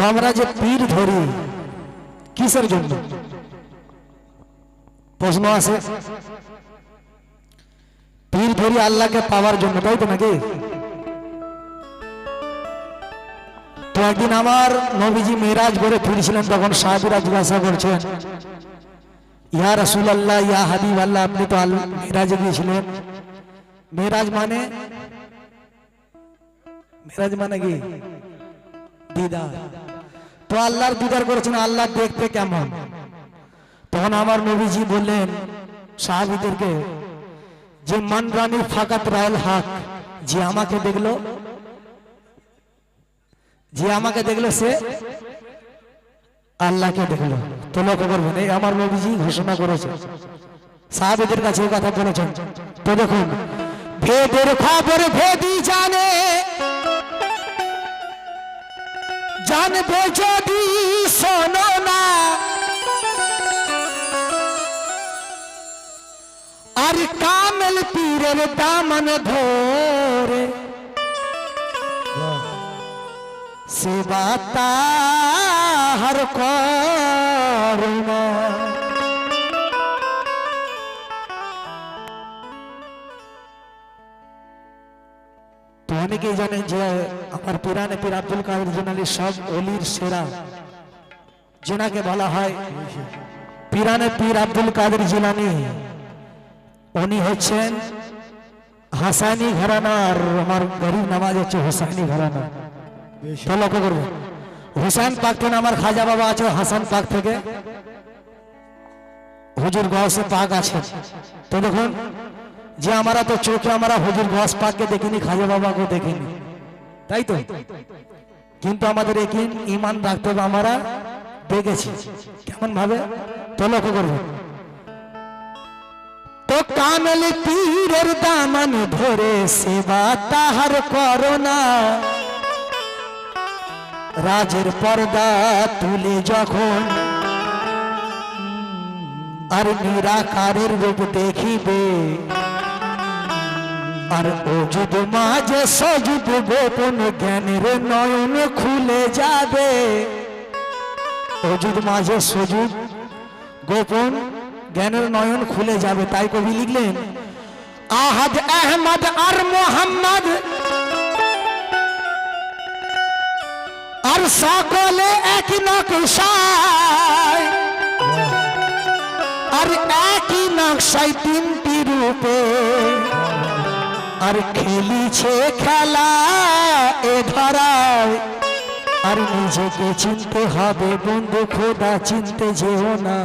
আমরা যে পীর ধরি কিসের জন্য প্রশ্ন আছে? পীর ধরি আল্লাহকে পাওয়ার জন্য, তাই তো নাকি? তো একদিন আমার নবীজি মেরাজ করে ফিরছিলেন, তখন সাহাবীরা জিজ্ঞাসা করছেন, ইয়া রাসূলুল্লাহ, ইয়া হাবিব আল্লাহ, আপনি তো মেরাজে গিয়েছিলেন। মেরাজ মানে কি? দিদার। তো আল্লাহর দিদার করেছেন, আল্লাহ দেখতে কেমন? তখন আমার নবীজি বললেন সাহাবীদেরকে যে মান রানী ফাকাত রায়ল হক, যে আমাকে দেখলো সে আল্লাহকে দেখলো। তো লক্ষ্য করবেন, এই আমার নবীজি ঘোষণা করেছে, সাহাবীদের কাছে এই কথা বলেছেন। তো দেখুন, ভেদের খবর ভেদি জানবে যদি শোনো না, আর কামেল পীরের দামন ধরে সেবা তাহার করুণা। তো অনেকেই জানেন যে আমার পিরানে পীর আব্দুল কাদের জিলানী সব অলির সেরা, যেনাকে বলা হয় পিরানে পীর আব্দুল কাদের জিলানী। উনি হচ্ছেন হাসানি ঘরানার, আমার গরিব নামাজ হচ্ছে হুসাইনি ঘরানা। তো লক্ষ্য করবেন, হুসাইন পাক থেকে আমার খাজা বাবা আছে, হাসান পাক থেকে হুজুর গৌসে পাক আছে। তো দেখুন, যে আমরা তো চোখে আমরা হুজুর গৌস পাককে দেখিনি, খাজা বাবাকে দেখিনি, তাই তো? কিন্তু আমাদের একিন ঈমান রাখতে হবে, আমরা দেখেছি কেমন ভাবে। তো লক্ষ্য করবেন, তো কামেল পীরের দামন ধরে সেবা তাহার করোনা, রাজের পর্দা তুলে যখন আর নিরাকারের রূপ দেখিবে, আর অযুদ মাঝে সযুদ গোপন জ্ঞানের নয়ন খুলে যাবে। অযুদ মাঝে সযুদ গোপন জ্ঞানের নয়ন খুলে যাবে। তাই কবি লিখলেন, আহাদ আহমদ আর মোহাম্মদ আর সকলে একই নকশায়, আর একই নকশায় তিনটি রূপে, আর খেলিছে খেলা এ ধরায়। আর নিজেকে চিনতে হবে বন্ধু, খোদা চিনতে যেও না।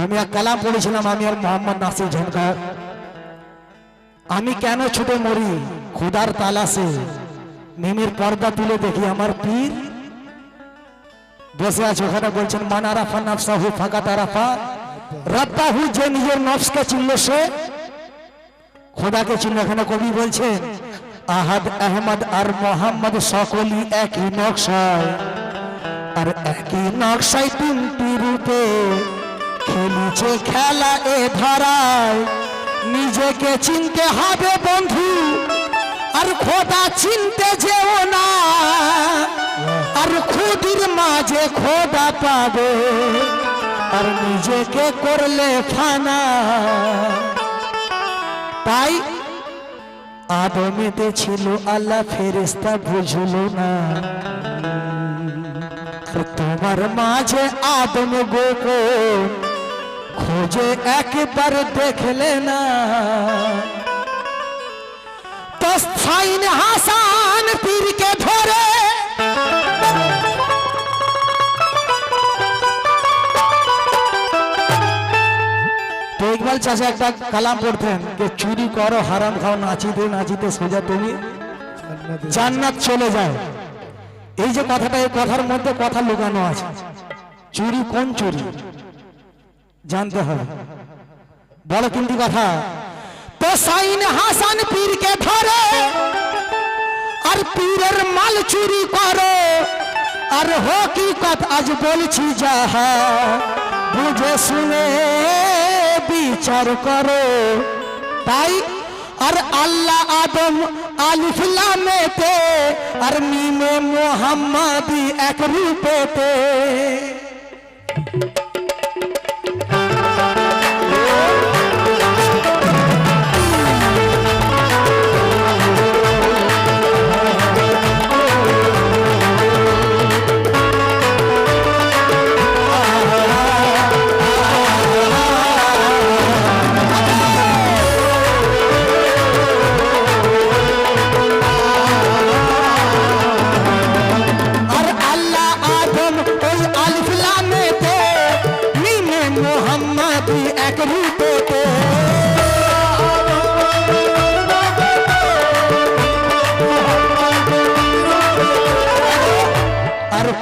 আমি এক কালাম পড়েছিলাম, আমি আর মোহাম্মদ নাসির ঝনকার, আমি কেন ছুটে মরি খোদার তালাশে, নিমের পর্দা তুলে দেখি আমার পীর বসে আছে ওখানে। বলছেন মান আরাফা নাফসাহু ফাকাত আরাফা রাব্বাহু, যে নিজের নফসকে চিনল সে খোদাকে চিনল। এখানে কবি বলছেন আহাদ আহমদ আর মোহাম্মদ সকলই একই নকশায়, আর একই নকশায় তিনটি রূপে খেলিছে খেলা এ ধরায়। নিজেকে চিনতে হবে বন্ধু, আর খোদা চিনতে যেও না, আর খুদির মাঝে খোদা পাবে, আর নিজেকে করলে ফানা। তাই আদমেতে ছিল আল্লাহ, ফেরেশতা বুঝলো না, আর তোমার মাঝে আদম গোপন খোঁজে একবার দেখলে না। তো সাইন হাসান পীরকে ধরে তো ইকবাল চাচা একটা কালাম পড়তেন যে চুরি করো হারাম খাও, নাচিতে নাচিতে সোজা তুমি জান্নাত চলে যায়। এই যে কথাটা, এই কথার মধ্যে কথা লুকানো আছে। চুরি কোন চুরি জানতে হবে, বলো কিন্তু কথা। তো সাইন হাসান পীরকে ধরে আর পীরের মাল চুরি করো, আর হকিকত আজ বলছি যাহা বুঝে শুনে বিচার করো। তাই আর আল্লাহ আদম আলিফ লামেতে আর মিমে মুহাম্মাদি এক রূপেতে।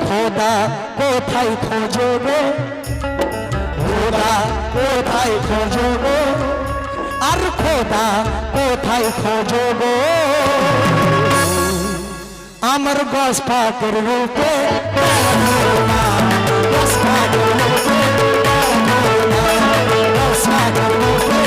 খোদা কোথায় খোঁজো গো, খোদা কোথায় খোঁজো গো, আর খোদা কোথায় খোঁজো গো, আমার গস পাকের রূপে গস পাকের রূপে গস পাকের রূপে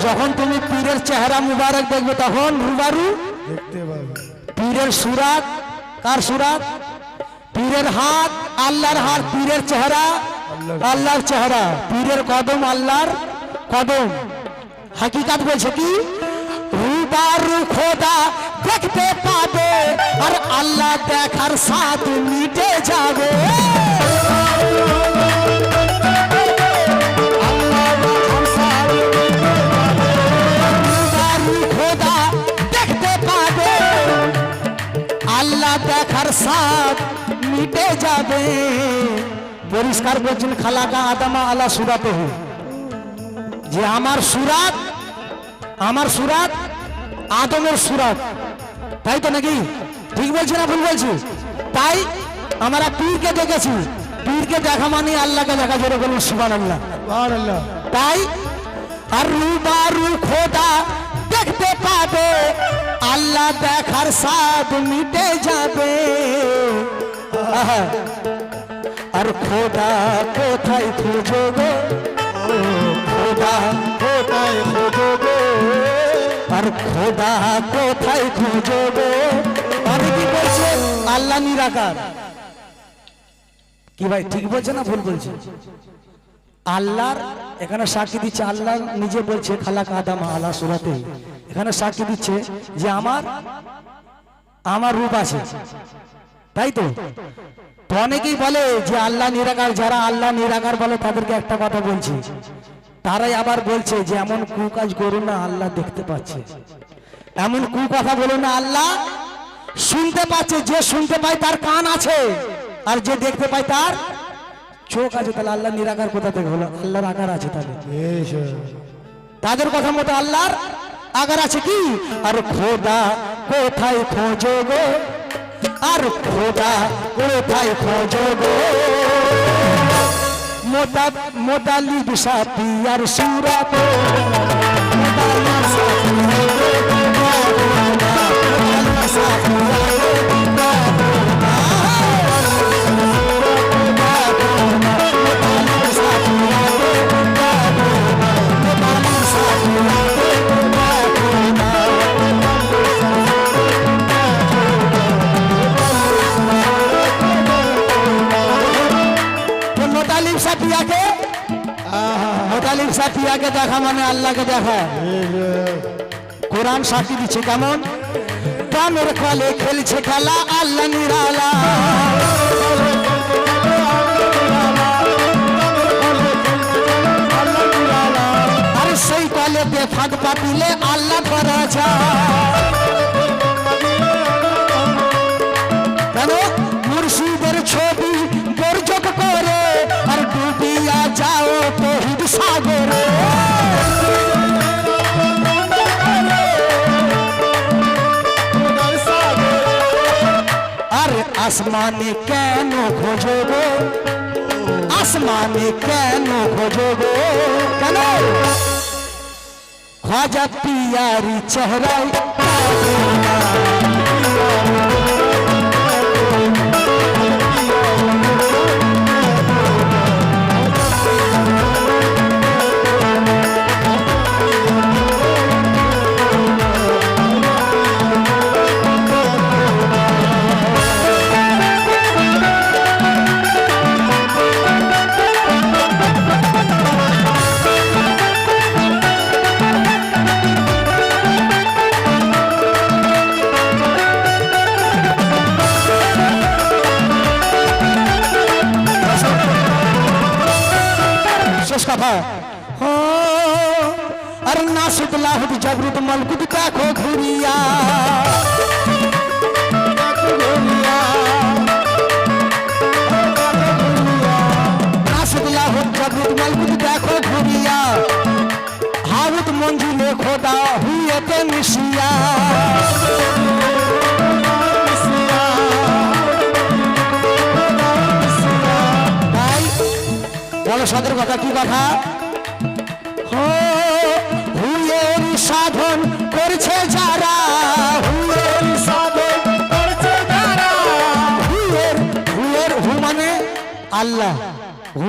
যখন তুমি পীরের চেহারা মুবারক দেখবে তখন রুবারু দেখতে পাবে। পীরের সুরাত, কার সুরাত? পীরের হাত আল্লাহর হাত, পীরের চেহারা আল্লাহর চেহারা, পীরের কদম আল্লাহর কদম। হাকিকাত বলছে কি রুবারু খোদা দেখতে পাবে আর আল্লাহ দেখার সাথ মিটে যাবে। আল্লাহ দেখার সাথ মিটে যাবে। পরিষ্কার বলছেন খালাকা আদামা আলা সুরাতে, যে আমার সুরাত, আমার সুরাত আদমের সুরাত, তাই তো নাকি? ঠিক বলছি না ভুল বলছি? তাই আমরা পীরকে দেখেছি, পীরকে দেখা মানে আল্লাহকে দেখা, জোরে বলুন সুবহানাল্লাহ। তাই আর রুবারু খোদা দেখতে পাবে আল্লাহ দেখার সাথ মিটে যাবে। আর খোদা কোথায় খোঁজো গো, খোদা কোথায় খোঁজো গো, আর খোদা কোথায় খোঁজো গো। আমি কি বলছে আল্লাহ নিরাকার, কি ভাই ঠিক বলছে না ভুল বলছে? আল্লাহর এখানে সাক্ষী দিচ্ছে, আল্লাহ নিজে বলছে খালাক আদম আলা সুরাতে, এখানে সাক্ষী দিচ্ছে যে আমার রূপ আছে, তাই তো? তো অনেকেই বলে যে আল্লাহ নিরাকার, যারা আল্লাহ নিরাকার বলে তাদেরকে একটা কথা বলছি, তারাই আবার বলছে যে এমন কুকাজ করো না আল্লাহ দেখতে পাচ্ছে, এমন কুকথা বলো না আল্লাহ শুনতে পাচ্ছে। যে শুনতে পায় তার কান আছে, আর যে দেখতে পায় তার চোখ আছে। তাহলে আল্লাহ নিরাকার কোথা থেকে হলো? আল্লাহর আকার আছে। তাহলে তাদের কথা মতো আল্লাহর আকার আছে কি? আর খোদা কোথায় খোঁজো গো, আর খোদা কোথায় খোঁজো গো, মোতালিব সাথী আর সুরাত মোতালিব সাথিয়াকে দেখা মানে আল্লাহকে দেখা। কোরআন সাক্ষী দিচ্ছে কেমন? কামের কলে খেলছে খেলা আল্লাহ নিরালা, আর সেই কলেতে ফাঁদ পাতিলে আল্লাহ করা যায়। আসমানে কেন খোঁজো গো, আসমানে কেন খোঁজো গো, কেন ख्वाजा पियारी चेहरा अरे नासिद लाहुद जबरुद मलकुद का खो घुरिया नासिद लाहुद जबरुद मलकुद का खो घुरिया हाउद मंजिले खोदा हुए ते मिसिया বলো সদর কথা কি কথা হুয়ের সাধন করছে যারা হুয়ের সাধন করছে যারা হুয়ের হুয়ের হু মানে আল্লাহ হু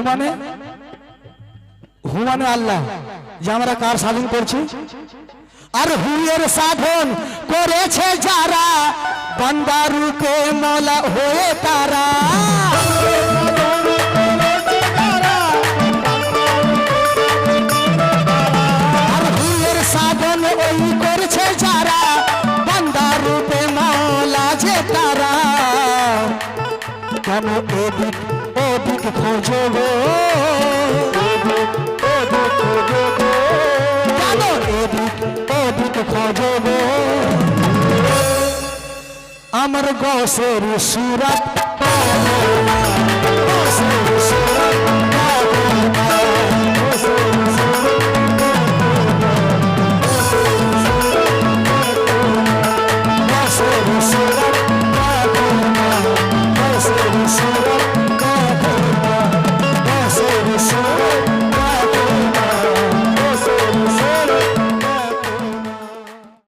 মানে আল্লাহ যে আমরা কার সাধন করছি আর হুয়ের সাধন করেছে যারা বান্দারুকে মওলা হয়ে তারা সাধন ওই করছে যারা বান্দার রূপে মওলা যে তারা কেন এদিক ওদিক খোঁজো গো কেন এদিক ওদিক খোঁজো গো আমার গৌসের সুরত